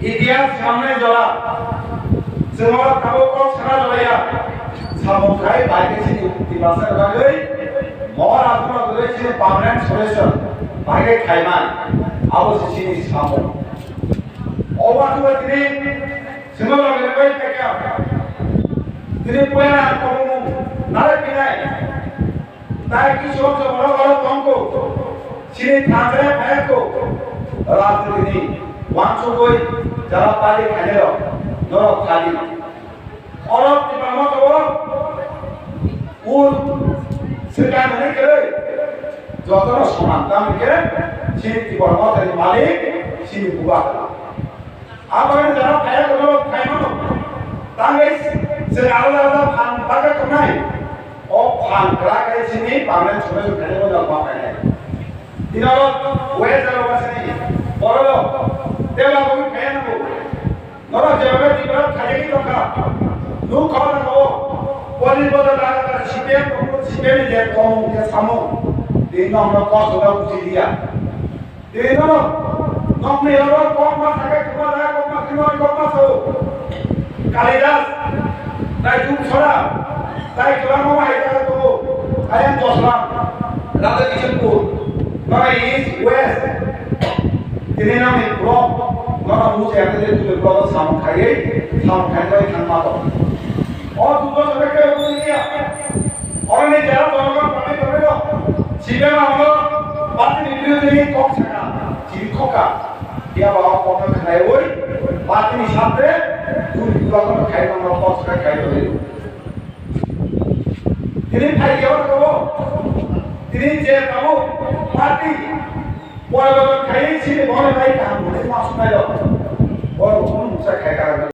ইতিহাস সামনে জড়া semua tahu kok sana jaya samukai বাইরে ছিল দিবাসের বাগে মর আত্মা রয়েছে পার্মানেন্ট সলিউশন বাইরে খাইমান আবশ্যিক সামু অবাধ তিনি semua বাগে কই থেকে তিনি পয়না কম নারে কিনাই তাই কিছু বড় বড় তঙ্ক সিনে থাকরে ভাইকো রাজনীতি ওয়ানসুকই যারা পালি খাইলো নরক খালি অরব দিবামত উল সেখানে নেই করে যত সমান দামকে সিনি দিবামতের মালিক সিনি বুয়া আবার যারা খায় কোনো খাইনো তাঙ্গে সে আলাদা আলাদা ফান বাগে কোনাই ও ফান করা করে সিনি পামনে ছোট ছোট খাইলো না পায় না দিনার ওয়ে যারা বাসনি বড় দেবা কবি খায় না নরা যেভাবে দিবা খালি কথা নু খাওয়া না পরিবর্তন লাগা শিবে শিবে যে কম যে সামো দিন আমরা কষ্টটা বুঝি দিয়া দিন নমনে এলো কম মা থাকে কিবা না কম মা কিবা কম মা সো কালিদাস তাই যুগ ছড়া তাই কিবা মামা এটা তো আয়াম দশলাম রাতে কিশোরপুর নরা ইস্ট ওয়েস্ট তিনি নামে ব্লক নরা মুছে এতদের তুলে ব্লক সাম খাইয়ে থাকমা তো और दूसरा सबके ऊपर लिया और ने जरा दोनों पानी करे लो सीधे ना हम बात निकली नहीं कौन सका चिरखो का क्या बाबा कौन खाए वो बात नहीं साथे दूर दूर को खाए तो हम कौन सका खाए तो তিনি খাই কেমন করবো তিনি যে পাবো পার্টি পরে খাইয়েছি মনে নাই কাম বলে মাছ নাই বড় কোন মুসা খাই